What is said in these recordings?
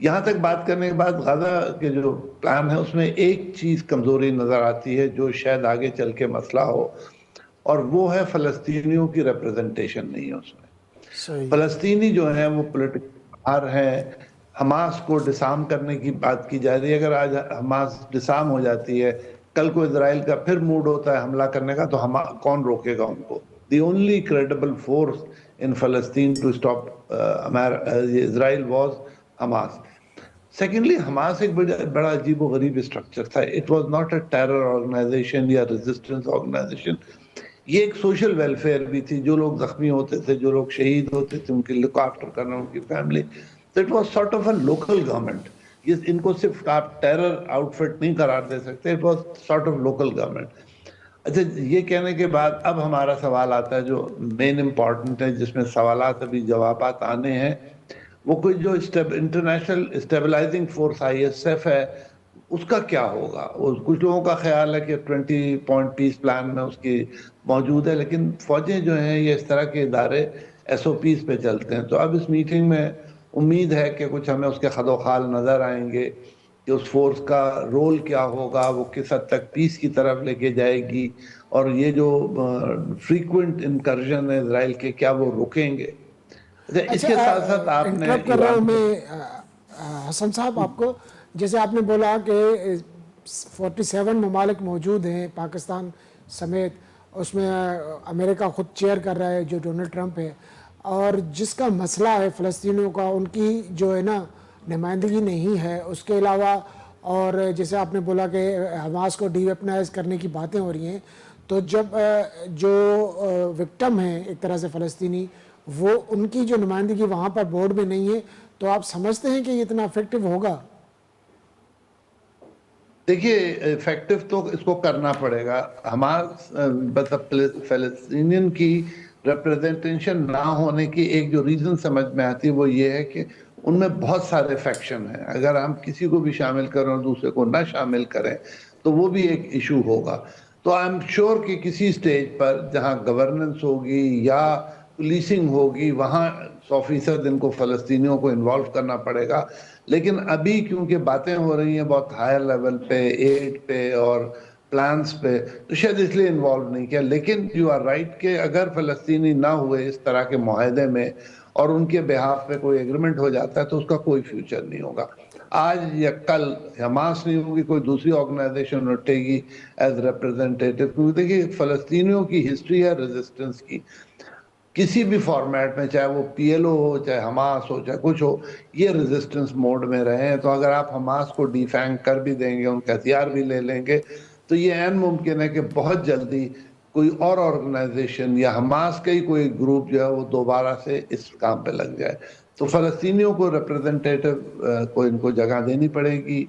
یہاں تک بات کرنے کے بعد غزہ کے جو پلان ہے اس میں ایک چیز کمزوری نظر آتی ہے جو شاید آگے چل کے مسئلہ ہو، اور وہ ہے فلسطینیوں کی ریپرزنٹیشن نہیں ہے اس میں. صحیح. فلسطینی جو ہیں وہ پولیٹیکل باہر ہیں. حماس کو ڈسارم کرنے کی بات کی جا رہی ہے. اگر آج حماس ڈسارم ہو جاتی ہے، کل کو اسرائیل کا پھر موڈ ہوتا ہے حملہ کرنے کا، تو کون روکے گا ان کو؟ The only credible force in Palestine to stop Israel was Hamas. Secondly Hamas ایک بڑا عجیب و غریب اسٹرکچر تھا. It was not a terror organisation یا ریزسٹنس آرگنائزیشن. یہ ایک سوشل ویلفیئر بھی تھی. جو لوگ زخمی ہوتے تھے، جو لوگ شہید ہوتے تھے، ان کی لک آفٹر کرنا، ان کی فیملی. تو it was sort of a local government. ان کو صرف آپ ٹیرر آؤٹ فٹ نہیں قرار دے سکتے. It was sort of local government. اچھا، یہ کہنے کے بعد اب ہمارا سوال آتا ہے جو مین امپورٹنٹ ہے، جس میں سوالات ابھی جوابات آنے ہیں. وہ کوئی جو international stabilising force I S F ہے، اس کا کیا ہوگا؟ کچھ لوگوں کا خیال ہے کہ 20 پوائنٹ پیس پلان میں اس کی موجود ہے، لیکن فوجیں جو ہیں یہ اس طرح کے ادارے ایس او پیز پہ چلتے ہیں. تو اب اس میٹنگ میں امید ہے کہ کچھ ہمیں اس کے خد و خال نظر آئیں گے کہ اس فورس کا رول کیا ہوگا، وہ کس حد تک پیس کی طرف لے کے جائے گی، اور یہ جو فریکوینٹ انکرجن ہے اسرائیل کے، کیا وہ رکیں گے. اس اچھا، کے ساتھ ساتھ آپ نے انٹرپٹ کر رہا ہوں ایران کے... میں حسن صاحب آپ کو. جیسے آپ نے بولا کہ 47 ممالک موجود ہیں پاکستان سمیت، اس میں امریکہ خود چیئر کر رہا ہے جو ڈونلڈ ٹرمپ ہے، اور جس کا مسئلہ ہے فلسطینیوں کا، ان کی جو ہے نا نمائندگی نہیں ہے. اس کے علاوہ اور جیسے آپ نے بولا کہ حماس کو ڈی ویپنائز کرنے کی باتیں ہو رہی ہیں، تو جب جو وکٹم ہیں ایک طرح سے فلسطینی، وہ ان کی جو نمائندگی وہاں پر بورڈ میں نہیں ہے، تو آپ سمجھتے ہیں کہ یہ اتنا افیکٹو ہوگا؟ دیکھیے، افیکٹو تو اس کو کرنا پڑے گا. ہمارا فلسطینین کی ریپرزنٹیشن نہ ہونے کی ایک جو ریزن سمجھ میں آتی ہے وہ یہ ہے کہ ان میں بہت سارے فیکشن ہیں. اگر ہم کسی کو بھی شامل کریں اور دوسرے کو نہ شامل کریں تو وہ بھی ایک ایشو ہوگا. تو آئی ایم شیور کہ کسی سٹیج پر جہاں گورننس ہوگی یا پولیسنگ ہوگی، وہاں 100% ان کو فلسطینیوں کو انوالو کرنا پڑے گا. لیکن ابھی کیونکہ باتیں ہو رہی ہیں بہت ہائر لیول پہ، ایڈ پہ اور پلانز پہ، تو شاید اس لیے انوالو نہیں کیا. لیکن یو آر رائٹ کہ اگر فلسطینی نہ ہوئے اس طرح کے معاہدے میں اور ان کے بہاف پہ کوئی ایگریمنٹ ہو جاتا ہے تو اس کا کوئی فیوچر نہیں ہوگا. آج یا کل حماس نہیں ہوگی، کوئی دوسری آرگنائزیشن اٹھے گی ایز ریپرزنٹیٹیو. کیونکہ دیکھیے فلسطینیوں کی ہسٹری ہے ریزسٹنس کی، کسی بھی فارمیٹ میں، چاہے وہ پی ایل او ہو، چاہے حماس ہو، چاہے کچھ ہو، یہ ریزسٹنس موڈ میں رہے ہیں. تو اگر آپ حماس کو ڈیفینگ کر بھی دیں گے، ان کے ہتھیار بھی لے لیں گے، تو یہ عین ممکن ہے کہ بہت جلدی کوئی اور آرگنائزیشن یا حماس کا ہی کوئی گروپ جو ہے وہ دوبارہ سے اس کام پہ لگ جائے. تو فلسطینیوں کو ریپرزنٹیٹیو کو ان کو جگہ دینی پڑے گی،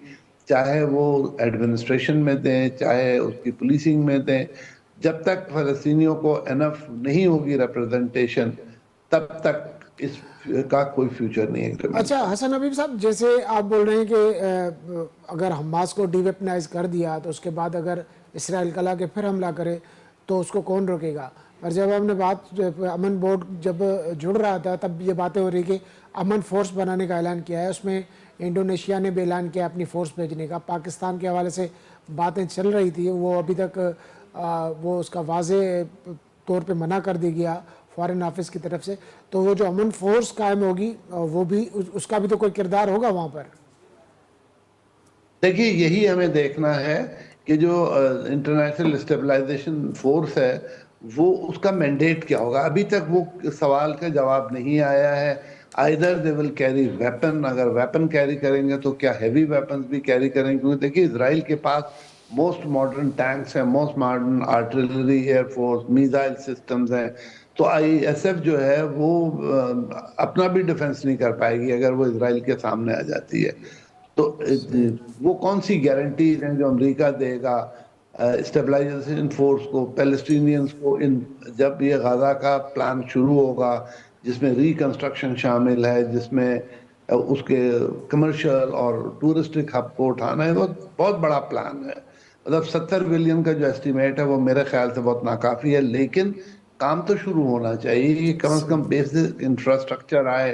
چاہے وہ ایڈمنسٹریشن میں دیں، چاہے اس کی پولیسنگ میں دیں. جب تک فلسطینیوں کو انف نہیں ہوگی ریپرزنٹیشن، تب تک اس کا کوئی فیوچر نہیں ہے. اچھا حسن حبیب صاحب، جیسے آپ بول رہے ہیں کہ اگر حماس کو ڈی ویپنائز کر دیا تو اس کے بعد اگر اسرائیل کلا کے پھر حملہ کرے تو اس کو کون روکے گا؟ اور جب ہم نے بات امن بورڈ جب جڑ رہا تھا تب یہ باتیں ہو رہی کہ امن فورس بنانے کا اعلان کیا ہے. اس میں انڈونیشیا نے بھی اعلان کیا اپنی فورس بھیجنے کا. پاکستان کے حوالے سے باتیں چل رہی تھی، وہ ابھی تک وہ اس کا واضح طور پہ منع کر دیا گیا فارن آفس کی طرف سے. تو وہ جو امن فورس قائم ہوگی وہ بھی اس کا بھی تو کوئی کردار ہوگا وہاں پر. دیکھیے، یہی ہمیں دیکھنا ہے کہ جو انٹرنیشنل اسٹیبلائزیشن فورس ہے وہ اس کا مینڈیٹ کیا ہوگا. ابھی تک وہ سوال کا جواب نہیں آیا ہے. Either they will carry weapon, اگر ویپن کیری کریں گے تو کیا ہیوی ویپنز بھی کیری کریں گے؟ کیونکہ دیکھیے اسرائیل کے پاس موسٹ ماڈرن ٹینکس ہیں، most modern artillery, air force, missile systems ہیں. تو آئی ایس ایف جو ہے وہ اپنا بھی ڈیفنس نہیں کر پائے گی اگر وہ اسرائیل کے سامنے آ جاتی ہے. تو وہ کون سی گارنٹیز ہیں جو امریکہ دے گا اسٹیبلائزیشن فورس کو، پیلسٹینینز کو؟ جب یہ غزہ کا پلان شروع ہوگا جس میں ریکنسٹرکشن شامل ہے، جس میں اس کے کمرشل اور ٹورسٹک ہب کو اٹھانا ہے، بہت بڑا پلان ہے. مطلب 70 بلین کا جو ایسٹیمیٹ ہے وہ میرے خیال سے بہت ناکافی ہے. لیکن کام تو شروع ہونا چاہیے، کم از کم بیسک انفراسٹرکچر آئے،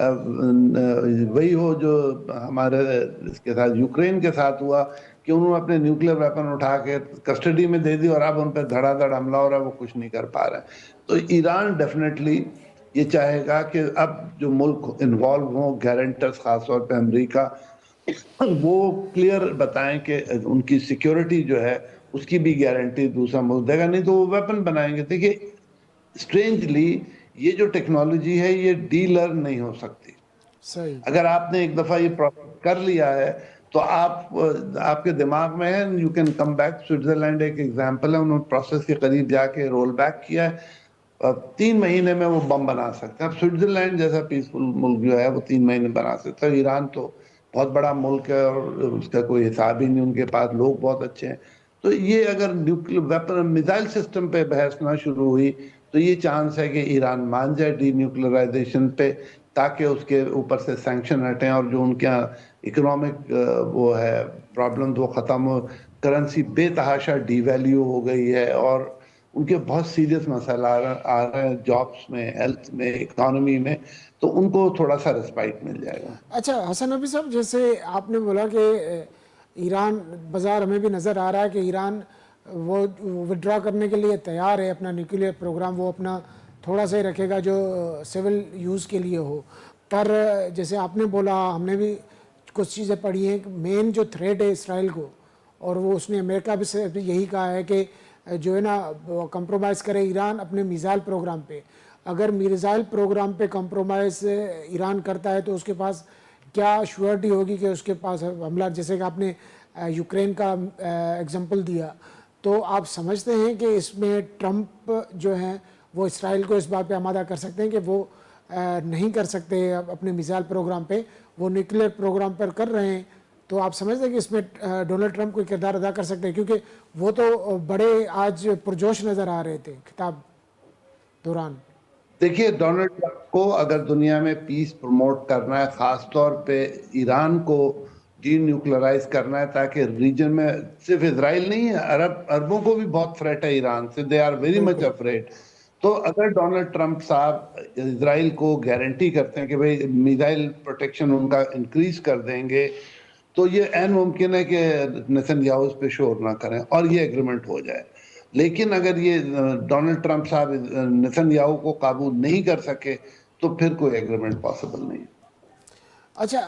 وہی ہو جو ہمارے اس کے ساتھ یوکرین کے ساتھ ہوا کہ انہوں نے اپنے نیوکلیر ویپن اٹھا کے کسٹڈی میں دے دی اور اب ان پہ دھڑا دھڑ حملہ ہو رہا ہے، وہ کچھ نہیں کر پا رہے ہیں۔ تو ایران ڈیفینیٹلی یہ چاہے گا کہ اب جو ملک انوالو ہوں، گارنٹرز خاص طور پہ امریکہ، وہ کلیئر بتائیں کہ ان کی سیکیورٹی جو ہے اس کی بھی گارنٹی دوسرا ملک دے گا، نہیں تو وہ ویپن بنائیں گے۔ دیکھیے اسٹرینجلی یہ جو ٹیکنالوجی ہے یہ ڈی لرن نہیں ہو سکتی۔ صحیح، اگر آپ نے ایک دفعہ یہ پروسیس کر لیا ہے تو آپ کے دماغ میں ہے، you can come back. Switzerland ایک ایگزامپل ہے، انہوں نے پروسیس کے قریب جا کے رول بیک کیا ہے، 3 مہینے میں وہ بم بنا سکتے ہیں۔ اب سوئٹزرلینڈ جیسا پیسفل ملک جو ہے وہ 3 مہینے بنا سکتا ہے۔ ایران تو بہت بڑا ملک ہے اور اس کا کوئی حساب ہی نہیں، ان کے پاس لوگ بہت اچھے ہیں۔ تو یہ اگر نیوکلیر ویپن میزائل سسٹم پہ بحث نہ شروع ہوئی تو یہ چانس ہے کہ ایران مان جائے ڈی نیوکلرائزیشن پہ، تاکہ اس کے اوپر سے سینکشن ہٹیں اور جو ان کے اکنامک وہ ہے پرابلم وہ ختم ہو۔ کرنسی بے تحاشا ڈی ویلیو ہو گئی ہے اور ان کے بہت سیریس مسائل آ رہے ہیں جابس میں، ہیلتھ میں، اکانومی میں، تو ان کو تھوڑا سا ریسپائٹ مل جائے گا۔ اچھا حسن نبی صاحب، جیسے آپ نے بولا کہ ایران بظاہر ہمیں بھی نظر آ رہا ہے کہ ایران وہ ودرا کرنے کے لیے تیار ہے، اپنا نیوکلیئر پروگرام وہ اپنا تھوڑا سا ہی رکھے گا جو سول یوز کے لیے ہو، پر جیسے آپ نے بولا، ہم نے بھی کچھ چیزیں پڑھی ہیں کہ مین جو تھریٹ ہے اسرائیل کو، اور وہ اس نے امریکہ بھی سے یہی کہا ہے کہ جو ہے نا کمپرومائز کرے ایران اپنے میزائل پروگرام پہ۔ اگر میزائل پروگرام پہ کمپرومائز ایران کرتا ہے تو اس کے پاس کیا شیورٹی ہوگی کہ اس کے پاس حملہ، جیسے کہ آپ نے یوکرین کا ایگزامپل دیا، تو آپ سمجھتے ہیں کہ اس میں ٹرمپ جو ہیں وہ اسرائیل کو اس بات پہ آمادہ کر سکتے ہیں کہ وہ نہیں کر سکتے اپنے میزائل پروگرام پہ، وہ نیوکلیئر پروگرام پر کر رہے ہیں، تو آپ سمجھتے ہیں کہ اس میں ڈونلڈ ٹرمپ کوئی کردار ادا کر سکتے ہیں؟ کیونکہ وہ تو بڑے آج پرجوش نظر آ رہے تھے خطاب دوران۔ دیکھیے ڈونلڈ ٹرمپ کو اگر دنیا میں پیس پروموٹ کرنا ہے، خاص طور پہ ایران کو ڈی نیوکلرائز کرنا ہے تاکہ ریجن میں صرف اسرائیل نہیں ہے، عربوں کو بھی بہت تھریٹ ہے ایران سے، they are very much afraid. تو اگر ڈونلڈ ٹرمپ صاحب اسرائیل کو گارنٹی کرتے ہیں کہ بھئی میزائل پروٹیکشن ان کا انکریز کر دیں گے، تو یہ عین ممکن ہے کہ نیتن یاہو اس پہ شور نہ کریں اور یہ ایگریمنٹ ہو جائے۔ لیکن اگر یہ ڈونلڈ ٹرمپ صاحب نیتن یاہو کو قابو نہیں کر سکے تو پھر کوئی ایگریمنٹ پاسبل نہیں۔ اچھا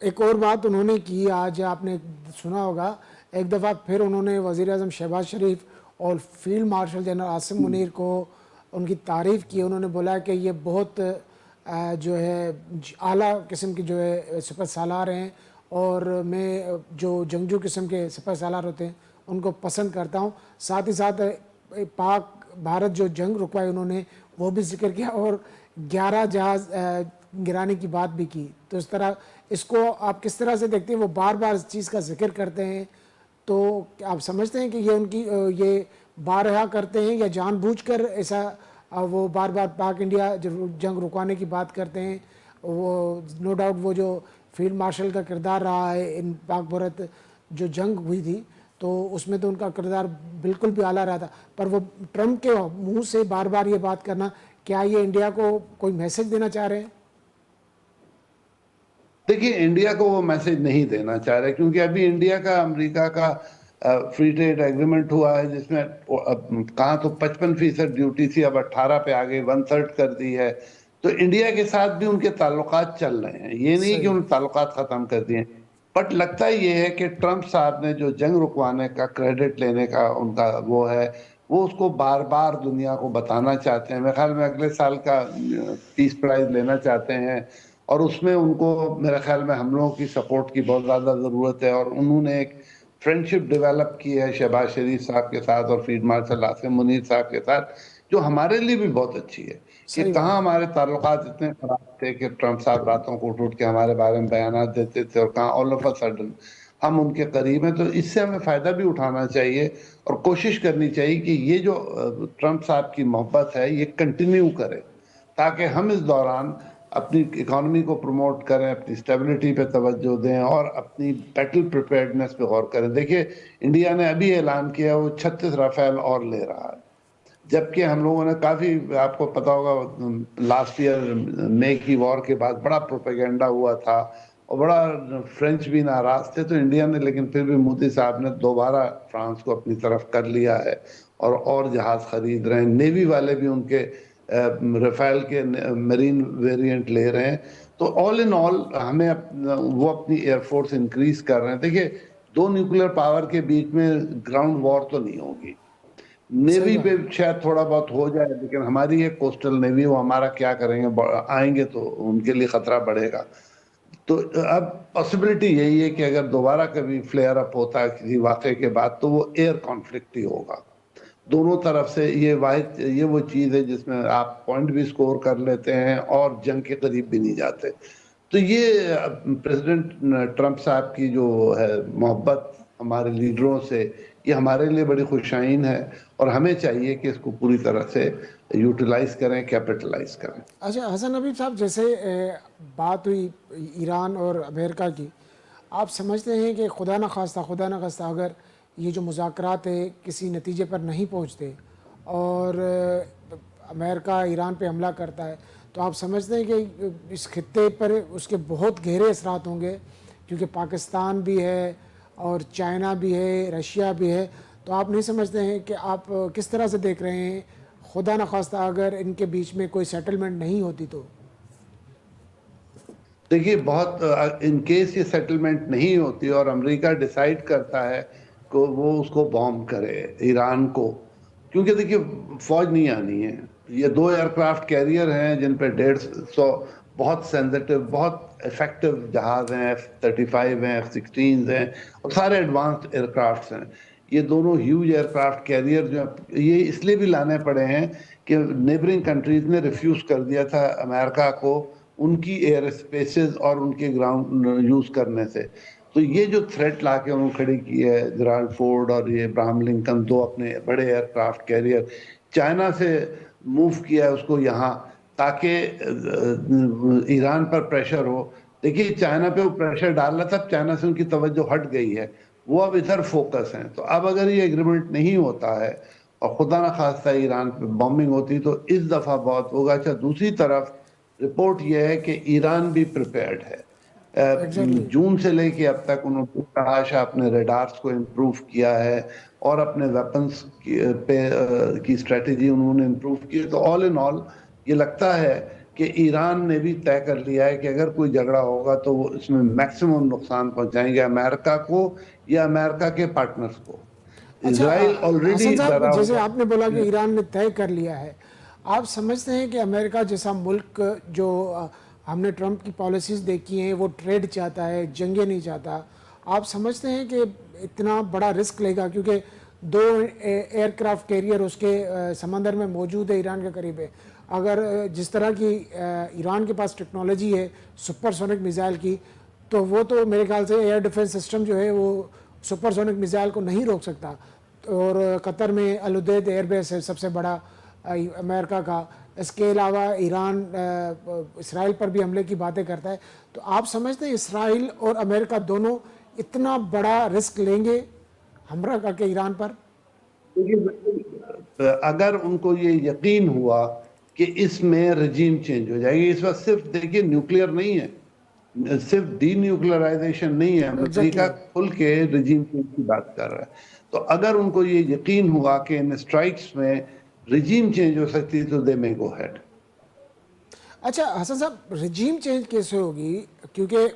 ایک اور بات انہوں نے کی، آج آپ نے سنا ہوگا، ایک دفعہ پھر انہوں نے وزیر اعظم شہباز شریف اور field marshal general Asim Munir کو ان کی تعریف کی۔ انہوں نے بولا کہ یہ بہت جو ہے اعلیٰ قسم کی جو ہے سپہ سالار ہیں، اور میں جو جنگجو قسم کے سپہ سالار ہوتے ہیں ان کو پسند کرتا ہوں۔ ساتھ ہی ساتھ پاک بھارت جو جنگ رکوائی انہوں نے وہ بھی ذکر کیا، اور 11 جہاز گرانے کی بات بھی کی۔ تو اس طرح اس کو آپ کس طرح سے دیکھتے ہیں؟ وہ بار بار اس چیز کا ذکر کرتے ہیں، تو آپ سمجھتے ہیں کہ یہ ان کی یہ بارہا کرتے ہیں یا جان بوجھ کر ایسا وہ بار بار پاک انڈیا جنگ رکوانے کی بات کرتے ہیں؟ وہ نو ڈاؤٹ وہ جو فیلڈ مارشل کا کردار رہا ہے ان پاک بھارت جو جنگ ہوئی تھی تو اس میں تو ان کا کردار بالکل بھی اعلیٰ رہا تھا، پر وہ ٹرمپ کے منہ سے بار بار یہ بات کرنا، کیا یہ انڈیا کو کوئی میسج دینا چاہ رہے ہیں؟ دیکھیے انڈیا کو وہ میسج نہیں دینا چاہ رہے، کیونکہ ابھی انڈیا کا امریکہ کا فری ٹریڈ ایگریمنٹ ہوا ہے جس میں کہاں تو 55% ڈیوٹی تھی، اب 18 پہ آگے 1/3 کر دی ہے۔ تو انڈیا کے ساتھ بھی ان کے تعلقات چل رہے ہیں، یہ نہیں کہ صحیح، ان تعلقات ختم کر دیے۔ بٹ لگتا یہ ہے کہ ٹرمپ صاحب نے جو جنگ رکوانے کا کریڈٹ لینے کا ان کا وہ ہے، وہ اس کو بار بار دنیا کو بتانا چاہتے ہیں۔ میرے خیال میں اگلے سال کا پیس پرائز لینا چاہتے ہیں، اور اس میں ان کو میرے خیال میں ہم لوگوں کی سپورٹ کی بہت زیادہ ضرورت ہے۔ اور انہوں نے ایک فرینڈشپ ڈیولپ کی ہے شہباز شریف صاحب کے ساتھ اور فیلڈ مارشل عاصم منیر صاحب کے ساتھ، جو ہمارے لیے بھی بہت اچھی ہے۔ کہ صحیح کہاں بات، ہمارے تعلقات اتنے خراب تھے کہ ٹرمپ صاحب راتوں کو اٹھ کے ہمارے بارے میں بیانات دیتے تھے، اور کہاں آل آف اے سڈن ہم ان کے قریب ہیں۔ تو اس سے ہمیں فائدہ بھی اٹھانا چاہیے اور کوشش کرنی چاہیے کہ یہ جو ٹرمپ صاحب کی محبت ہے یہ کنٹینیو کرے، تاکہ ہم اس دوران اپنی اکانومی کو پروموٹ کریں، اپنی اسٹیبلٹی پہ توجہ دیں اور اپنی بیٹل پریپیئرڈنس پہ غور کریں۔ دیکھیے انڈیا نے ابھی اعلان کیا وہ 36 رافیل اور لے رہا ہے۔ جبکہ ہم لوگوں نے کافی، آپ کو پتا ہوگا لاسٹ ایئر مے کی وار کے بعد بڑا پروپیگنڈا ہوا تھا اور بڑا فرینچ بھی ناراض تھے، تو انڈیا نے لیکن پھر بھی مودی صاحب نے دوبارہ فرانس کو اپنی طرف کر لیا ہے اور جہاز خرید رہے ہیں، نیوی والے بھی ان کے رفیل کے مرین ویریئنٹ لے رہے ہیں. تو آل ان آل ہمیں وہ اپنی ایئر فورس انکریز کر رہے ہیں. دیکھیے دو نیوکلیر پاور کے بیچ میں گراؤنڈ وار تو نہیں ہوگی، صحیح نیوی بات. پہ شاید تھوڑا بہت ہو جائے، لیکن ہماری یہ کوسٹل نیوی وہ ہمارا کیا کریں گے، آئیں گے تو ان کے لیے خطرہ بڑھے گا. تو اب پاسبلٹی یہی ہے کہ اگر دوبارہ کبھی فلیئر اپ ہوتا ہے کسی واقعے کے بعد تو وہ ایئر کانفلکٹ ہی ہوگا. دونوں طرف سے یہ وہ چیز ہے جس میں آپ پوائنٹ بھی سکور کر لیتے ہیں اور جنگ کے قریب بھی نہیں جاتے. تو یہ پریزیڈنٹ ٹرمپ صاحب کی جو ہے محبت ہمارے لیڈروں سے، یہ ہمارے لیے بڑی خوشائن ہے اور ہمیں چاہیے کہ اس کو پوری طرح سے یوٹیلائز کریں، کیپٹلائز کریں. اچھا حسن حبیب صاحب، جیسے بات ہوئی ایران اور امریکہ کی، آپ سمجھتے ہیں کہ خدا نہ خواستہ اگر یہ جو مذاکرات ہے کسی نتیجے پر نہیں پہنچتے اور امریکہ ایران پہ حملہ کرتا ہے، تو آپ سمجھتے ہیں کہ اس خطے پر اس کے بہت گہرے اثرات ہوں گے، کیونکہ پاکستان بھی ہے اور چائنا بھی ہے، رشیا بھی ہے. تو آپ نہیں سمجھتے ہیں کہ آپ کس طرح سے دیکھ رہے ہیں خدا نخواستہ اگر ان کے بیچ میں کوئی سیٹلمنٹ نہیں ہوتی تو؟ دیکھیے بہت ان کیس یہ سیٹلمنٹ نہیں ہوتی اور امریکہ ڈیسائیڈ کرتا ہے کہ وہ اس کو بوم کرے ایران کو، کیونکہ دیکھیے فوج نہیں آنی ہے. یہ 2 ایئر کرافٹ کیریئر ہیں جن پہ 150 بہت سینسٹیو بہت افیکٹو جہاز ہیں، F-35 ہیں، F-16 ہیں اور سارے ایڈوانسڈ ایئر کرافٹس ہیں. یہ دونوں ہیوج ایئر کرافٹ کیریئر جو یہ اس لیے بھی لانے پڑے ہیں کہ نیبرنگ کنٹریز نے ریفیوز کر دیا تھا امریکہ کو ان کی ایئر اسپیسز اور ان کے گراؤنڈ یوز کرنے سے. تو یہ جو تھریٹ لا کے انہوں نے کھڑی کی ہے، جرالڈ فورڈ اور یہ ابراہم لنکن، 2 اپنے بڑے ایئر کرافٹ کیریئر، چائنا سے موو کیا ہے اس کو یہاں تاکہ ایران پر پریشر ہو. دیکھیے چائنا پہ وہ پریشر ڈال رہا تھا، چائنا سے ان کی توجہ ہٹ گئی ہے، وہ اب ادھر فوکس ہیں. تو اب اگر یہ ایگریمنٹ نہیں ہوتا ہے اور خدا نہ خواستہ ایران پہ بومبنگ ہوتی تو اس دفعہ بہت ہوگا. اچھا دوسری طرف رپورٹ یہ ہے کہ ایران بھی پریپیئرڈ ہے. ایگزیکٹلی. جون سے لے کے اب تک انہوں نے تحاشا اپنے ریڈارز کو امپروو کیا ہے اور اپنے ویپنز کی اسٹریٹجی انہوں نے امپروو کی. تو آل ان آل یہ لگتا ہے کہ ایران نے بھی طے کر لیا ہے کہ اگر کوئی جھگڑا ہوگا تو وہ اس میں میکسیمم نقصان پہنچائیں گے امریکہ کو یا امریکہ کے پارٹنرز کو. اچھا اسرائیل آلریڈی حسن صاحب، ڈرا جیسے ہوا آپ نے بولا کہ ایران نے طے کر لیا ہے، آپ سمجھتے ہیں کہ امریکہ جیسا ملک جو ہم نے ٹرمپ کی پالیسیز دیکھی ہیں وہ ٹریڈ چاہتا ہے، جنگیں نہیں چاہتا، آپ سمجھتے ہیں کہ اتنا بڑا رسک لے گا؟ کیونکہ 2 ایئر کرافٹ کیریئر اس کے سمندر میں موجود ہے، ایران کے قریب ہے. اگر جس طرح کی ایران کے پاس ٹیکنالوجی ہے سپر سونک میزائل کی، تو وہ تو میرے خیال سے ایئر ڈیفنس سسٹم جو ہے وہ سپر سونک میزائل کو نہیں روک سکتا. اور قطر میں العدید ایئر بیس ہے سب سے بڑا امریکہ کا. اس کے علاوہ ایران اسرائیل پر بھی حملے کی باتیں کرتا ہے. تو آپ سمجھتے ہیں اسرائیل اور امریکہ دونوں اتنا بڑا رسک لیں گے حملہ کر کے ایران پر؟ اگر ان کو یہ یقین ہوا کہ اس میں رجیم چینج ہو جائے گی، اس وقت صرف دیکھیے نیوکلیئر نہیں ہے، صرف ڈی نیوکلرائزیشن نہیں ہے، امریکہ ایگزیکٹلی. کھل کے رجیم چینج کی بات کر رہا ہے. تو اگر ان کو یہ یقین ہوا کہ ان اسٹرائکس میں رجیم چینج ہو سکتی ہے تو دے میں گو ہیڈ. اچھا حسن صاحب، رجیم چینج کیسے ہوگی؟ کیونکہ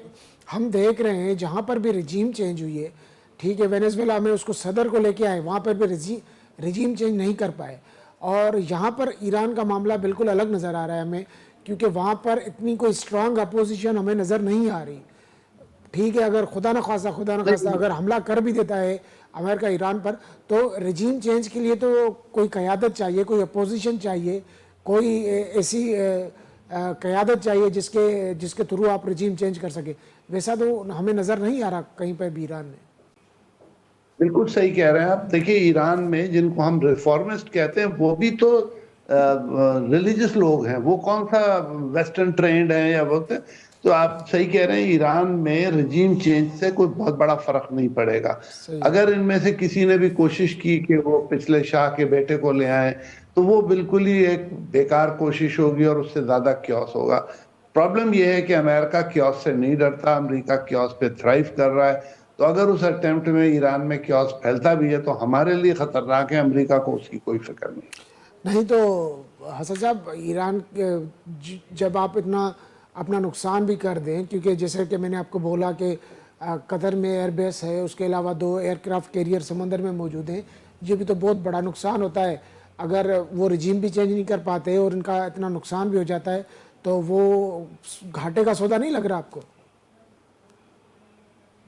ہم دیکھ رہے ہیں جہاں پر بھی رجیم چینج ہوئی ہے، ٹھیک ہے وینیزویلا میں اس کو صدر کو لے کے آئے، وہاں پر بھی رجیم چینج نہیں کر پائے. اور یہاں پر ایران کا معاملہ بالکل الگ نظر آ رہا ہے ہمیں، کیونکہ وہاں پر اتنی کوئی اسٹرانگ اپوزیشن ہمیں نظر نہیں آ رہی. ٹھیک ہے اگر خدا نخواستہ اگر حملہ کر بھی دیتا ہے امریکہ ایران پر، تو رجیم چینج کے لیے تو کوئی قیادت چاہیے، کوئی اپوزیشن چاہیے، کوئی ایسی قیادت چاہیے جس کے تھرو آپ رجیم چینج کر سکے. ویسا تو ہمیں نظر نہیں آ رہا کہیں پہ بھی ایران میں. بالکل صحیح کہہ رہے ہیں آپ. دیکھیے ایران میں جن کو ہم ریفارمسٹ کہتے ہیں وہ بھی تو ریلیجس لوگ ہیں، وہ کون سا ویسٹرن ٹرینڈ ہیں یا وقت. تو آپ صحیح کہہ رہے ہیں، ایران میں رجیم چینج سے کوئی بہت بڑا فرق نہیں پڑے گا. صحیح. اگر ان میں سے کسی نے بھی کوشش کی کہ وہ پچھلے شاہ کے بیٹے کو لے آئیں تو وہ بالکل ہی ایک بیکار کوشش ہوگی اور اس سے زیادہ کیوس ہوگا. پرابلم یہ ہے کہ امریکہ کیوس سے نہیں ڈرتا, امریکہ کیوس پہ تھرائیو کر رہا ہے. تو اگر اس اٹیمپٹ میں ایران میں کیوس پھیلتا بھی ہے تو ہمارے لیے خطرناک ہے, امریکہ کو اس کی کوئی فکر نہیں. نہیں تو حسن صاحب ایران جب آپ اتنا اپنا نقصان بھی کر دیں, کیونکہ جیسے کہ میں نے آپ کو بولا کہ قطر میں ایئر بیس ہے, اس کے علاوہ 2 ایئر کرافٹ کیریئر سمندر میں موجود ہیں, یہ بھی تو بہت بڑا نقصان ہوتا ہے. اگر وہ رجیم بھی چینج نہیں کر پاتے اور ان کا اتنا نقصان بھی ہو جاتا ہے تو وہ گھاٹے کا سودا نہیں لگ رہا آپ کو؟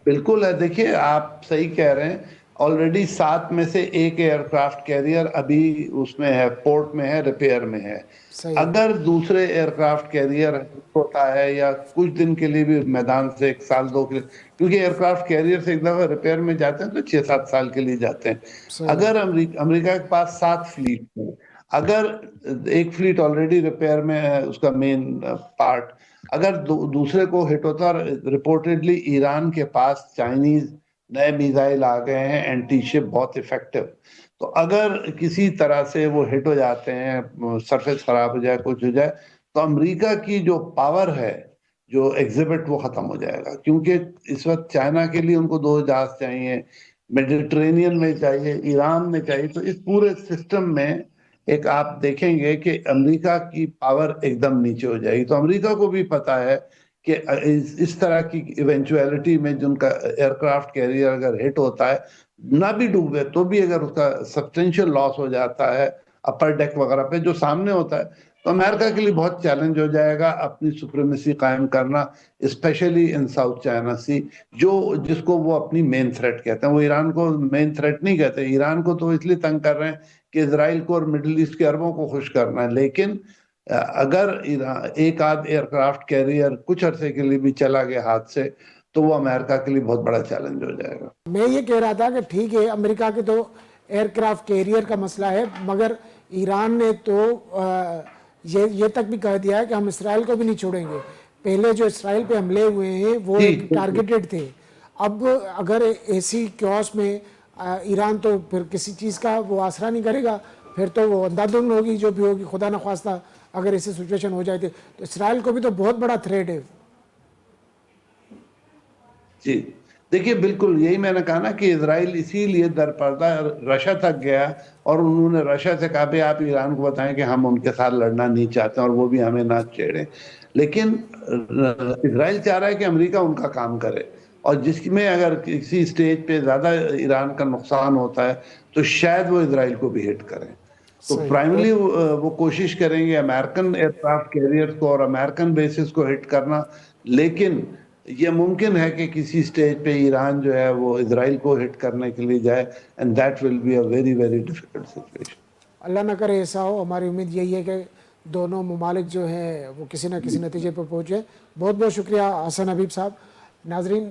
بالکل ہے, دیکھیے آپ صحیح کہہ رہے ہیں. آلریڈی 7 میں سے 1 ایئر کرافٹ کیریئر ابھی اس میں ہے, پورٹ میں ہے, ریپیئر میں ہے. صحیح. اگر دوسرے ایئر کرافٹ کیریئر ہوتا ہے یا کچھ دن کے لیے بھی میدان سے 1 سال 2 کے لیے, کیونکہ ایئر کرافٹ کیریئر سے ایک دفعہ ریپیئر میں جاتے ہیں تو 6-7 سال کے لیے جاتے ہیں. صحیح. اگر امریکہ کے پاس 7 فلیٹ ہیں, اگر ایک فلیٹ آلریڈی ریپیئر میں ہے, اس کا مین پارٹ, اگر دوسرے کو ہٹ ہوتا, اور رپورٹڈلی ایران کے پاس چائنیز نئے میزائل آ گئے ہیں اینٹی شپ بہت افیکٹو, تو اگر کسی طرح سے وہ ہٹ ہو جاتے ہیں, سرفیس خراب ہو جائے, کچھ ہو جائے, تو امریکہ کی جو پاور ہے, جو ایگزیبٹ, وہ ختم ہو جائے گا. کیونکہ اس وقت چائنا کے لیے ان کو 2 جہاز چاہیے, میڈیٹرینین میں چاہیے, ایران میں چاہیے. تو اس پورے سسٹم میں ایک آپ دیکھیں گے کہ امریکہ کی پاور ایک دم نیچے ہو جائے گی. تو امریکہ کو بھی پتا ہے کہ اس طرح کی ایونچویلٹی میں جن کا ایئر کرافٹ کیریئر اگر ہٹ ہوتا ہے, نہ بھی ڈوبے تو بھی اگر اس کا سبسٹینشیل لاس ہو جاتا ہے اپر ڈیک وغیرہ پہ جو سامنے ہوتا ہے, تو امریکہ کے لیے بہت چیلنج ہو جائے گا اپنی سپریمیسی قائم کرنا, especially in South China Sea, جس کو وہ اپنی مین تھریٹ کہتے ہیں. وہ ایران کو مین تھریٹ نہیں کہتے, ایران کو تو اس لیے تنگ کر رہے ہیں کہ اسرائیل کو اور مڈل ایسٹ کے عربوں کو خوش کرنا ہے. لیکن اگر ایک آدھ ایئر کرافٹ کیریئر کچھ عرصے کے لیے بھی چلا گیا ہاتھ سے, تو وہ امریکہ کے لیے بہت بڑا چیلنج ہو جائے گا. میں یہ کہہ رہا تھا کہ ٹھیک ہے امریکہ کے تو ایئر کرافٹ کیریئر کا مسئلہ ہے, مگر ایران نے تو یہ تک بھی کہہ دیا ہے کہ ہم اسرائیل کو بھی نہیں چھوڑیں گے. پہلے جو اسرائیل پہ حملے ہوئے ہیں وہ جی, ایک ٹارگیٹڈ تھے. اب اگر ایسی کیوس میں ایران تو پھر کسی چیز کا وہ آسرا نہیں کرے گا, پھر تو وہ اندھادھند ہوگی جو بھی ہوگی, خدا نخواستہ اگر ایسی سچویشن ہو جائے تو اسرائیل کو بھی تو بہت بڑا تھریٹ ہے. جی دیکھیے, بالکل یہی میں نے کہا نا کہ اسرائیل اسی لیے در پردہ رشیا تک گیا, اور انہوں نے رشیا سے کہا بھی آپ ایران کو بتائیں کہ ہم ان کے ساتھ لڑنا نہیں چاہتے اور وہ بھی ہمیں نہ چھیڑیں. لیکن اسرائیل چاہ رہا ہے کہ امریکہ ان کا کام کرے, اور جس میں اگر کسی سٹیج پہ زیادہ ایران کا نقصان ہوتا ہے تو شاید وہ اسرائیل کو بھی ہٹ کریں. تو صحیح. پرائملی وہ کوشش کریں گے امریکن ایئر کرافٹ کیریئرز کو اور امریکن بیسز کو ہٹ کرنا. لیکن یہ ممکن ہے کہ کسی سٹیج پہ ایران جو ہے وہ اسرائیل کو ہٹ کرنے کے لیے جائے, and that will be a very very difficult situation. اللہ نہ کرے ایسا ہو. ہماری امید یہی ہے کہ دونوں ممالک جو ہیں وہ کسی نہ کسی نتیجے پر پہنچے. بہت بہت شکریہ حسن حبیب صاحب. ناظرین,